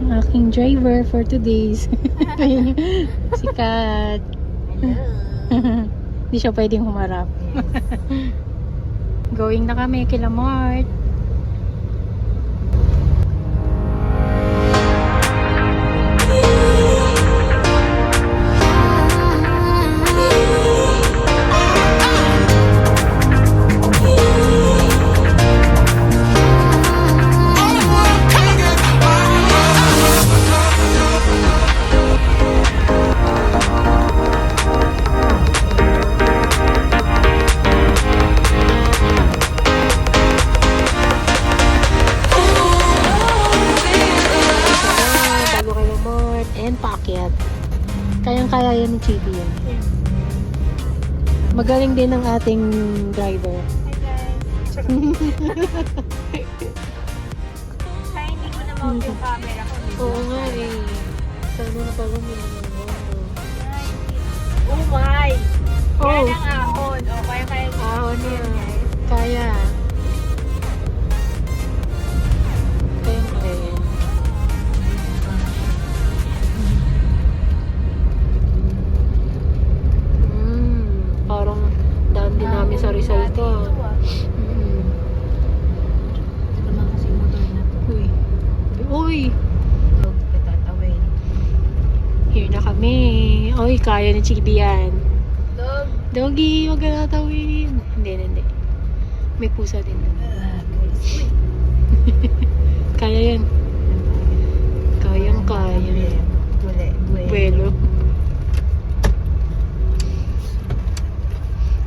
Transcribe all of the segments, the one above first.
Ang aking driver for today's. Si Kat. Hindi siya pwedeng humarap. Going na kami kila Mart. Kayang-kaya yan ni Chibi yan. Magaling din ang ating driver. Hi guys. Kaya hindi ko na-mount yung camera ko. Oo nga eh. Sana na pala mo naman. Oh my! Oh. Yan ang ahon. O, kaya Ahon na. Kaya. Kayang-kaya yan. Parang daan din namin sa Rizal to. Ito naman kasi motor na to. Uy. Uy! Dog, patatawin. Here na kami. Uy, kaya ni Chibi yan. Dog. Doggy, wag ka natawin. Hindi. May pusa din. Kaya yan. Kayang-kaya. Buwelo.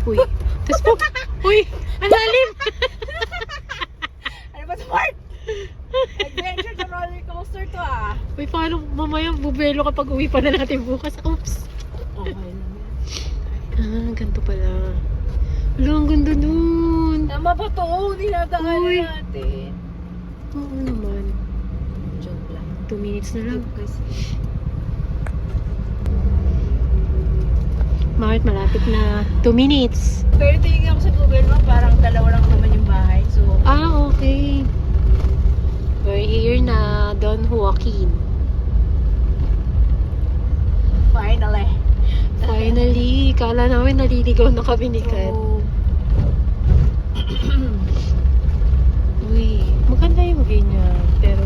Uy. Tapos po. Uy! Ang lalim! Ano ba ito, Mark? Adventure to roller coaster to ah. Uy, paano mamaya bubelo kapag uwi pa na natin bukas? Oops! Okay naman. Ganito pala. Wala, ang ganda nun. Tama ba to? Dinadaanan Uy. natin. Oo naman. Joke lang. 2 minutes na lang. Kasi Mart, malapit na. 2 minutes. pero tingin ako sa Google Map, parang dalawa lang naman yung bahay. So, Okay. We're here na, Don Joaquin. finally. Finally, kala namin naliligaw na kami ni Kat. So, Uy, maganda yung view niya. Pero,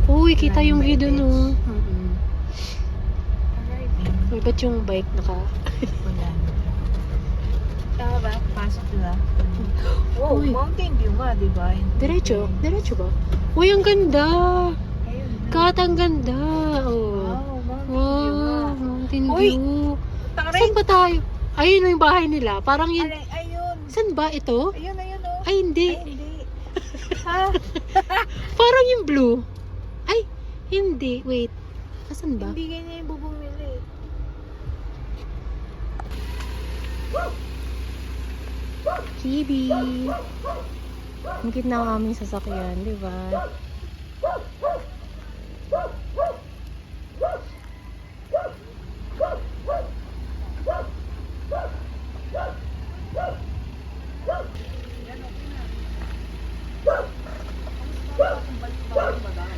uy, kita yung view dun, oh. alright. Uy, ba't yung bike naka? Wala. Tama ba? Pasok diba? Wow, Uy. mountain view nga, diba? Diretso? Diretso ba? Uy, ang ganda! Ayun. Kat, ang ganda! Oh. Wow, mountain Wow, view nga. mountain view. Tangray. Saan ba tayo? Ayun yung bahay nila. Parang yun. Ayun. Saan ba ito? Ayun, oh. Ay, hindi. Ay, hindi. Ha? Parang yung blue. Ay, hindi. Wait. Asan ba? Hindi ganyan yung bubong nila eh. Chibi. Ang cute na aming sasakyan, di ba?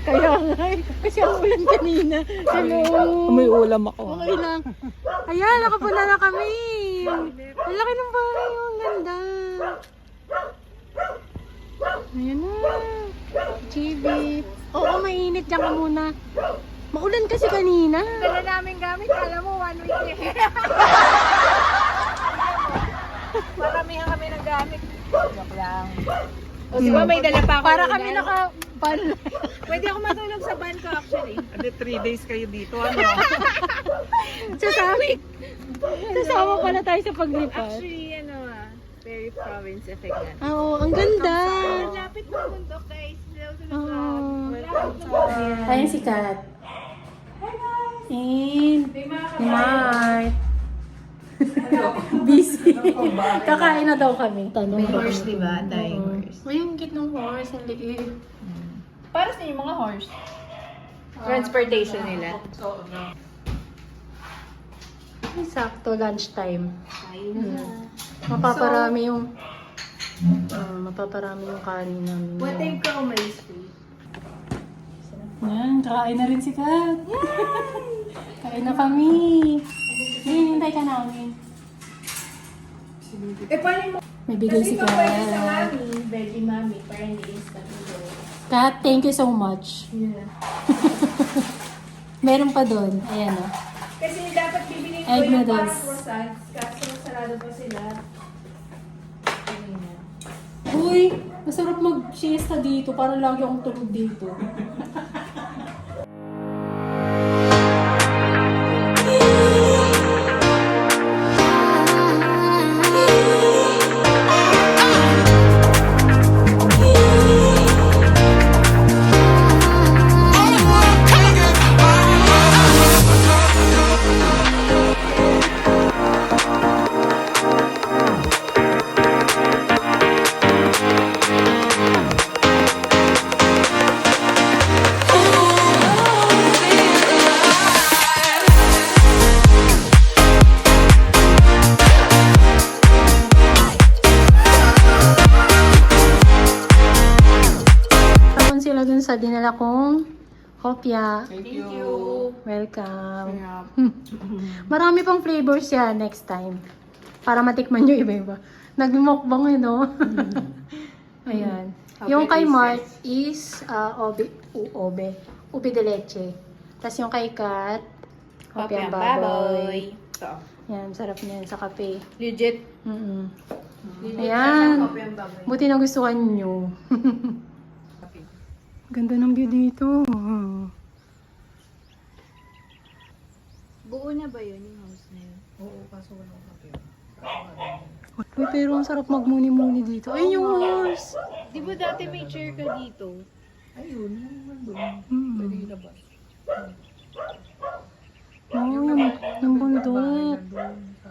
Kaya nga eh. Kasi ang ulan kanina. Hello. May ulam ako. Okay lang. Ayan, nakapula na kami. Ang laki ng bahay. Oh, ang ganda. Ayan na. Chibi. Oo, mainit. Diyan ka muna. Maulan kasi kanina. Dala namin gamit, alam mo, 1 week eh. Maramihan kami ng gamit. Joke lang. O di ba may dala pa ako? Para ulan? kami naka-ban. Pwede ako matulog sa van ko actually. Hindi, 3 days kayo dito. Ano? Sasama pala tayo sa paglipat. Actually, very province effect na. Oo, ang ganda. Lapit ng bundok guys. Oo. Welcome Ayan si Kat. And si Mart. Busy. Kakain na daw kami. Tanong May horse, di ba? Dying horse. Uy, yung cute ng horse. Ang liit. Para sa yung mga horse. Transportation nila. Ay, sakto, lunchtime. Kain na. Mapaparami yung mapaparami yung kanin namin. What time ka umalis, Free? Yan, kain na rin si Kat. Kain na kami. Hinihintay ka namin. Paano mo? May bigay si Kasi kung pwede sa Kat. mami, veggie mami, para hindi instant noodle. Kat, thank you so much. Yeah. Meron pa doon. Ayan o. Kasi dapat bibili ko Egg yung noodles. parang croissants, kaso sarado pa sila. Ayun na. Uy, masarap mag-siesta dito. Para lagi akong tulog dito. Tapon sila dun sa dinala kong kopya. Thank you. Welcome. Marami pang flavors yan next time. Para matikman nyo iba-iba. Nag-mukbang eh, no? Ayan. Yung kay Mark is ube de leche. Tapos yung kay Kat, kopya baboy. Ito. Yan, sarap niyan sa kape. Legit. Mm-mm. Legit Ayan. na kopya ang baboy. Buti nagustuhan nyo. Ganda ng view dito. Buo na ba yun yung house na yun? Oo, kaso walang kape. Uy, pero ang sarap magmuni-muni dito. Ayun yung horse. Di ba dati may chair ka dito? Ayun, nandun. Pwede Hmm. ilabas. Oo, yung bundok. Nandun sa...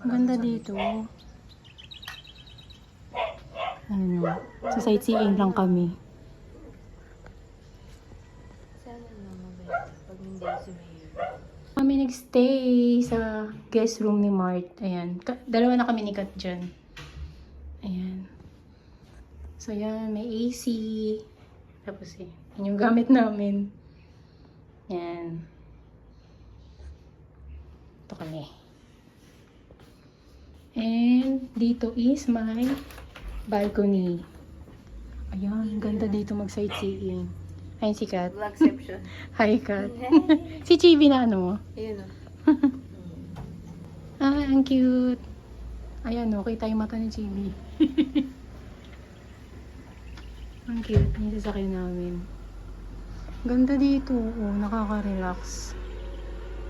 Ang ganda dito. Ano, sa sightseeing lang kami. Sana naman ba pag hindi si Mayor? Kami nagstay sa guest room ni Mart. Ayan. Dalawa na kami ni Kat dyan. Ayan. So, yan. May AC. Tapos, yun yung gamit namin. Yan. Ito kami. And, dito is my balcony. Ayan. Ganda dito mag-sightseeing. Ayun si Kat. Vlogception. Hi, Kat. Si Chibi na ano mo? Ayun o. Ah, ang cute. Ayan, okay tayo mata ni Chibi. Ang cute. Yung sasakyan namin. Ganda dito. Oh, nakaka-relax.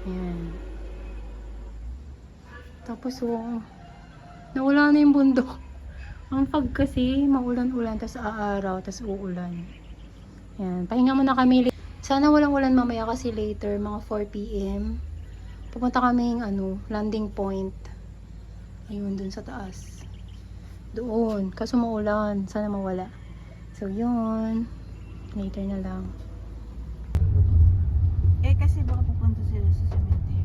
Ayan. Tapos, oh, nawala na yung bundok. Ang pag kasi, maulan-ulan, tas aaraw, tas uulan. Ayan. Pahinga muna kami. Sana walang ulan mamaya kasi later, mga 4 p.m. Pupunta kaming landing point. Ayun, dun sa taas. Doon. Kaso maulan. Sana mawala. So, yun. Later na lang. Eh kasi baka pupunta sila sa cemetery.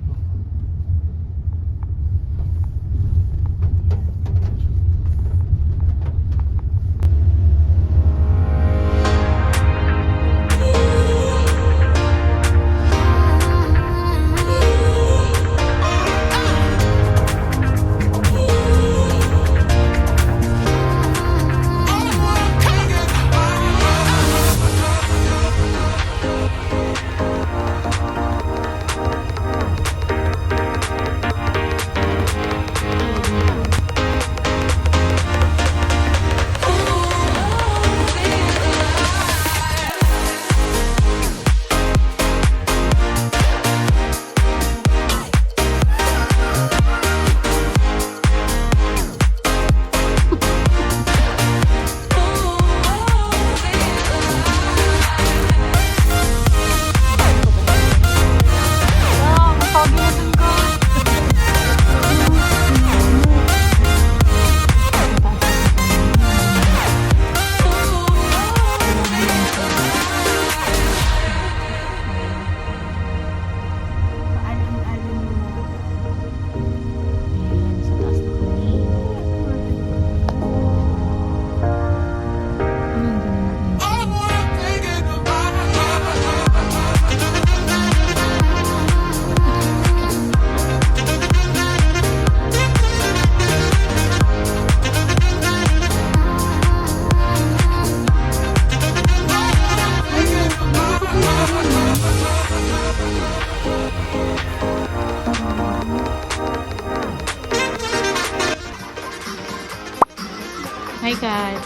Kat.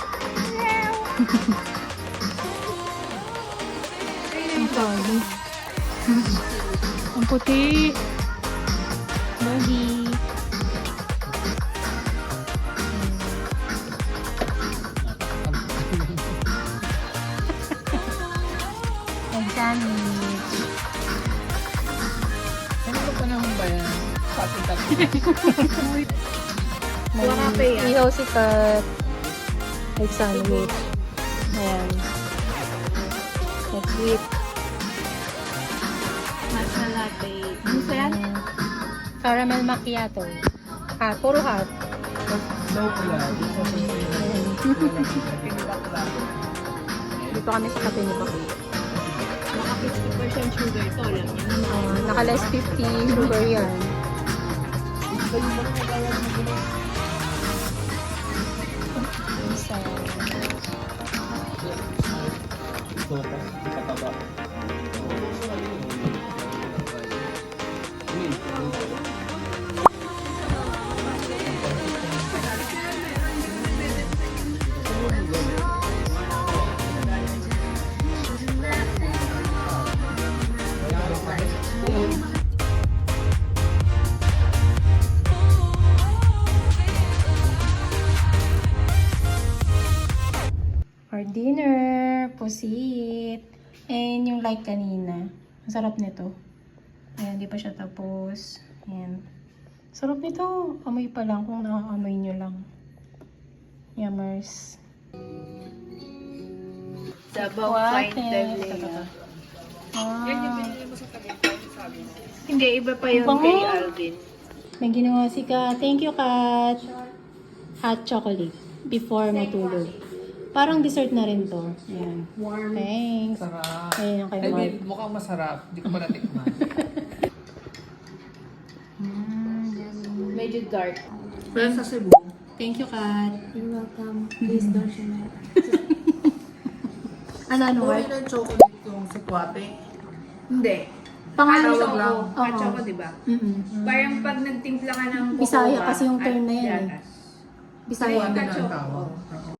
Ang tawag. Ang puti. Doggy. Egg sandwich. Ano ba panahon ba yan? Pati-pati. Wala pa yan. Ihaw si Kat. Egg sandwich. Ayan. That's it. Matcha latte. Ano sa yan? Caramel macchiato. Hot. Puro hot. Low pala. Dito kami sa kape ni Bak. Naka 50% sugar ito lang yan. Naka less 50 sugar yan. Isa. For dinner, pusit. And yung like kanina. Ang sarap nito. Ayan, di pa siya tapos. Ayan. Sarap nito. Amoy pa lang kung nakaamoy nyo lang. Yummers. Sabaw What fine else? Tavlea. Wow. Hindi, iba pa yun Bango. kay Alvin. May ginawa si Kat. Thank you, Kat. Hot chocolate. Before matulog. Parang dessert na rin to. Ayan. Warm. Thanks. Sarap. Ayan yung kay I Mark. mean, mukhang masarap. Hindi ko pa natikman. Medyo dark. Pero sa Cebu. Thank you, Kat. You're welcome. Please don't share. Ano, Puro Mark? ng chocolate yung sukwate. Hindi. Pangalan Tawag lang. Hot chocolate, di ba? Parang pag nagtimpla ka ng cocoa, Bisaya kasi yung term na yan at eh. gatas. Bisaya. Sukwate na Choco. ang tawag. Oo.